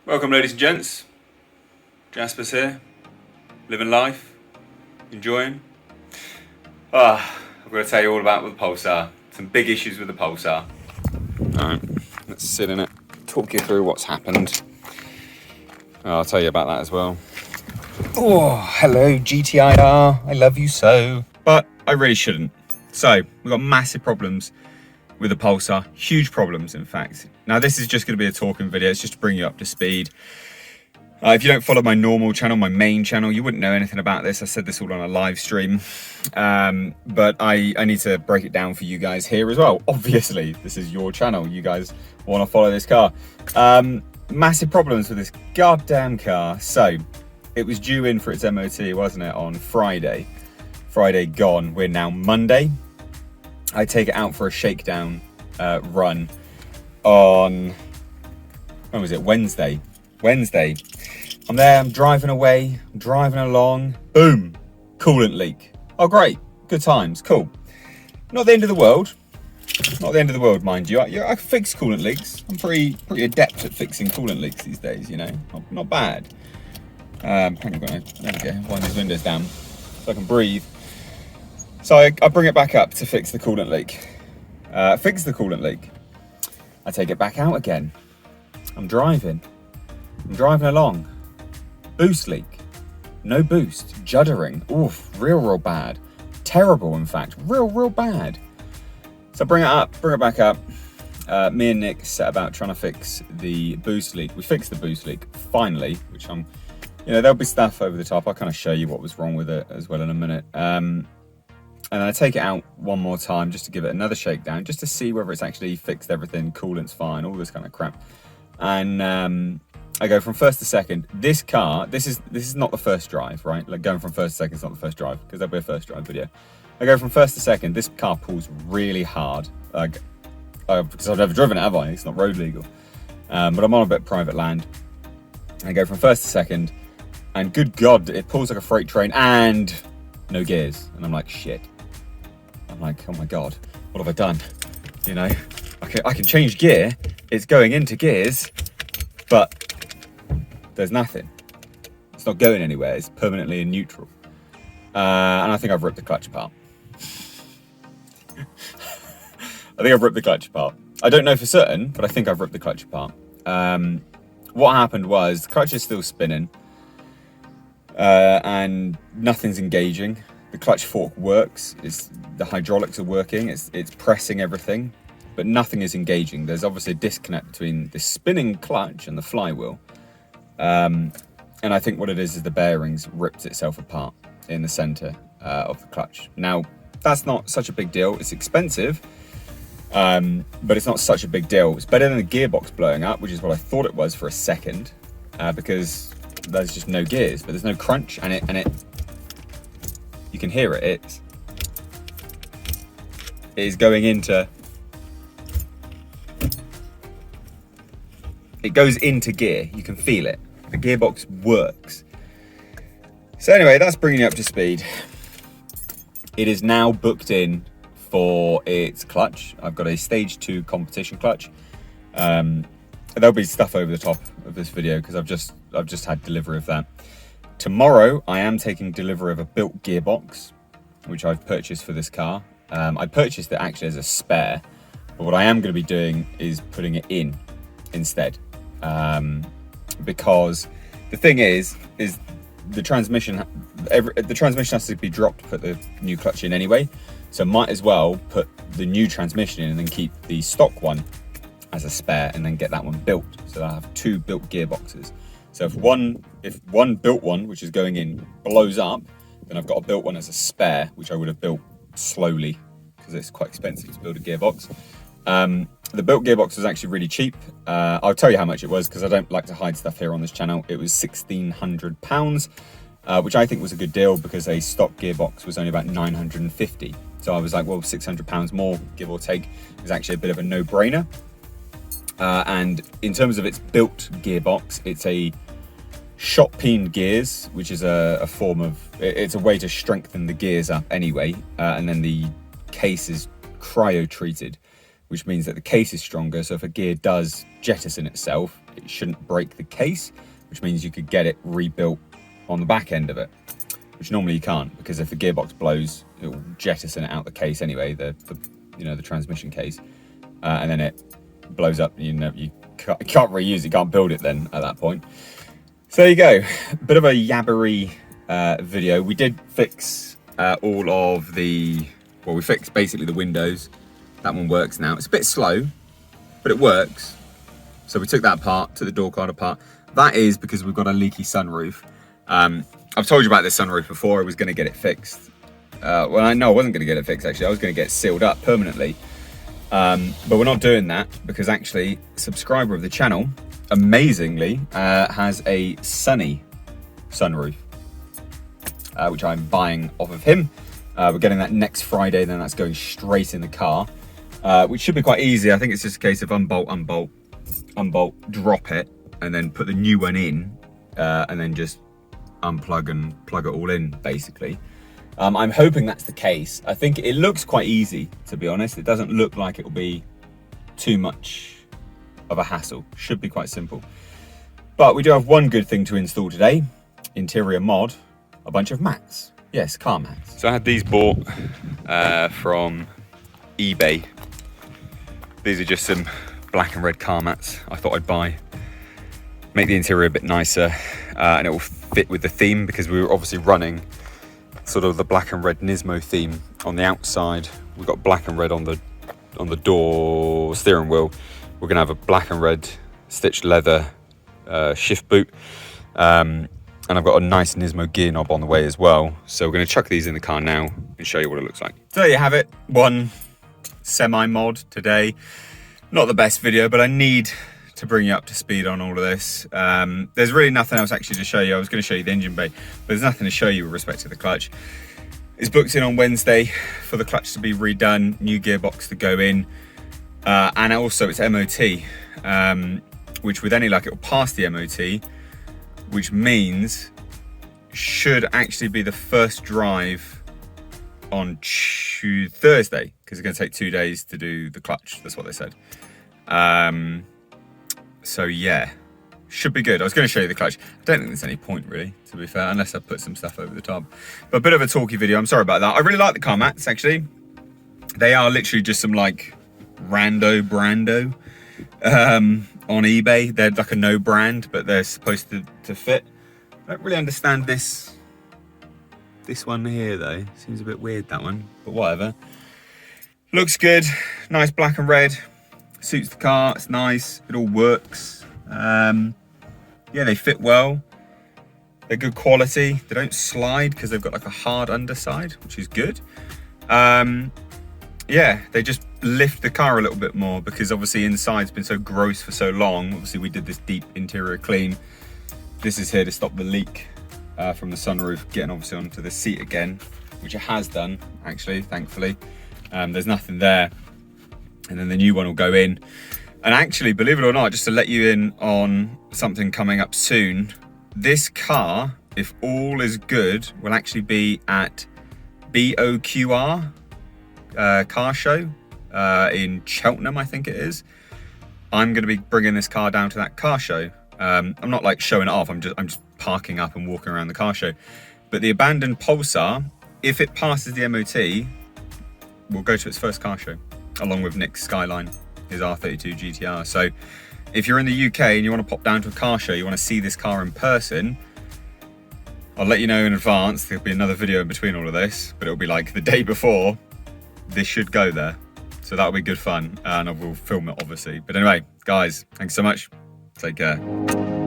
Welcome, ladies and gents. Jasper's here, living life, enjoying. I've got to tell you all about the Pulsar. Some big issues with the Pulsar. Alright, let's sit in it, talk you through what's happened. I'll tell you about that as well. Oh, hello GTiR, I love you so. But I really shouldn't. So, we've got massive problems with the Pulsar, huge problems in fact. Now this is just going to be a talking video, it's just to bring you up to speed. If you don't follow my normal channel, my main channel, you wouldn't know anything about this. I said this all on a live stream, but I need to break it down for you guys here as well. Obviously, this is your channel, you guys want to follow this car. Massive problems with this goddamn car. So, it was due in for its MOT, wasn't it, on Friday. Friday gone, we're now Monday. I take it out for a shakedown run on, when was it, Wednesday. I'm there, I'm driving away, I'm driving along, boom, coolant leak. Oh great, good times, cool. Not the end of the world. Not the end of the world, mind you. I can fix coolant leaks. I'm pretty adept at fixing coolant leaks these days, you know. Not bad. There we go, wind these windows down so I can breathe. So I bring it back up to fix the coolant leak. Fix the coolant leak. I take it back out again. I'm driving along. Boost leak. No boost. Juddering. Oof, real bad. Terrible, in fact. Real bad. So I bring it back up. Me and Nick set about trying to fix the boost leak. We fixed the boost leak, finally, which there'll be stuff over the top. I'll kind of show you what was wrong with it as well in a minute. And I take it out one more time just to give it another shakedown, just to see whether it's actually fixed everything, coolant's fine, all this kind of crap. And I go from first to second. This car, this is not the first drive, right? Like going from first to second is not the first drive, because that'll be a first drive video. I go from first to second. This car pulls really hard, because I've never driven it, have I? It's not road legal. But I'm on a bit of private land. I go from first to second, and good God, it pulls like a freight train, and no gears. And I'm like, shit. I'm like, oh my God, what have I done? You know, I can change gear. It's going into gears, but there's nothing. It's not going anywhere. It's permanently in neutral. And I think I've ripped the clutch apart. I don't know for certain, but I think I've ripped the clutch apart. What happened was the clutch is still spinning, and nothing's engaging. The clutch fork works. The hydraulics are working. It's pressing everything, but nothing is engaging. There's obviously a disconnect between the spinning clutch and the flywheel. And I think what it is the bearings ripped itself apart in the center of the clutch. Now, that's not such a big deal. It's expensive, but it's not such a big deal. It's better than the gearbox blowing up, which is what I thought it was for a second, because there's just no gears, but there's no crunch, and it you can hear it. It is going into. It goes into gear. You can feel it. The gearbox works. So anyway, that's bringing you up to speed. It is now booked in for its clutch. I've got a stage 2 competition clutch. There'll be stuff over the top of this video because I've just had delivery of that. Tomorrow, I am taking delivery of a built gearbox, which I've purchased for this car. I purchased it actually as a spare, but what I am going to be doing is putting it in instead. Because the thing is the transmission has to be dropped to put the new clutch in anyway. So might as well put the new transmission in and then keep the stock one as a spare and then get that one built. So I have 2 built gearboxes. So if one built one, which is going in, blows up, then I've got a built one as a spare, which I would have built slowly because it's quite expensive to build a gearbox. The built gearbox was actually really cheap. I'll tell you how much it was because I don't like to hide stuff here on this channel. It was £1,600, which I think was a good deal because a stock gearbox was only about £950. So I was like, well, £600 more, give or take, is actually a bit of a no-brainer. And in terms of its built gearbox, it's a shot peened gears, which is a form of, it's a way to strengthen the gears up anyway. And then the case is cryo treated, which means that the case is stronger. So if a gear does jettison itself, it shouldn't break the case, which means you could get it rebuilt on the back end of it, which normally you can't, because if the gearbox blows, it will jettison it out the case anyway, the transmission case, and then it blows up. You can't reuse it, can't build it then at that point. So there you go, bit of a yabbery video. We did fix all of we fixed basically the windows. That one works now. It's a bit slow, but it works. So we took that apart, took the door card apart. That is because we've got a leaky sunroof. I've told you about this sunroof before. I was going to get it fixed. Well, I wasn't going to get it fixed, actually. I was going to get it sealed up permanently. But we're not doing that because actually a subscriber of the channel, amazingly, has a sunny sunroof, which I'm buying off of him. We're getting that next Friday, then that's going straight in the car, which should be quite easy. I think it's just a case of unbolt, drop it, and then put the new one in, and then just unplug and plug it all in, basically. I'm hoping that's the case. I think it looks quite easy, to be honest. It doesn't look like it'll be too much of a hassle. Should be quite simple. But we do have one good thing to install today. Interior mod, a bunch of mats. Yes, car mats. So I had these bought from eBay. These are just some black and red car mats I thought I'd buy. Make the interior a bit nicer, and it will fit with the theme, because we were obviously running sort of the black and red Nismo theme on the outside. We've got black and red on the door steering wheel. We're gonna have a black and red stitched leather shift boot, and I've got a nice Nismo gear knob on the way as well. So we're gonna chuck these in the car now and show you what it looks like. So there you have it, one semi-mod today. Not the best video, but I need to bring you up to speed on all of this. There's really nothing else actually to show you. I was going to show you the engine bay, but there's nothing to show you with respect to the clutch. It's booked in on Wednesday for the clutch to be redone, new gearbox to go in, and also it's MOT, which with any luck it will pass the MOT, which means should actually be the first drive on Thursday, because it's going to take 2 days to do the clutch. That's what they said. So yeah, should be good. I was going to show you the clutch. I don't think there's any point really, to be fair, unless I put some stuff over the top. But a bit of a talky video. I'm sorry about that. I really like the car mats, actually. They are literally just some like rando brando on eBay. They're like a no brand, but they're supposed to fit. I don't really understand this one here though. Seems a bit weird, that one, but whatever. Looks good. Nice black and red. Suits the car. It's nice. It all works. Yeah, they fit well. They're good quality. They don't slide because they've got like a hard underside, which is good. Yeah, they just lift the car a little bit more, because obviously inside's been so gross for so long. Obviously we did this deep interior clean. This is here to stop the leak from the sunroof getting obviously onto the seat again, which it has done actually, thankfully. There's nothing there. And then the new one will go in. And actually, believe it or not, just to let you in on something coming up soon, this car, if all is good, will actually be at BOQR car show in Cheltenham, I think it is. I'm going to be bringing this car down to that car show. I'm not like showing it off. I'm just parking up and walking around the car show. But the abandoned Pulsar, if it passes the MOT, will go to its first car show, along with Nick's Skyline, his R32 GTiR. So if you're in the UK and you want to pop down to a car show, you want to see this car in person, I'll let you know in advance. There'll be another video in between all of this, but it'll be like the day before. This should go there. So that'll be good fun, and I will film it obviously. But anyway, guys, thanks so much. Take care.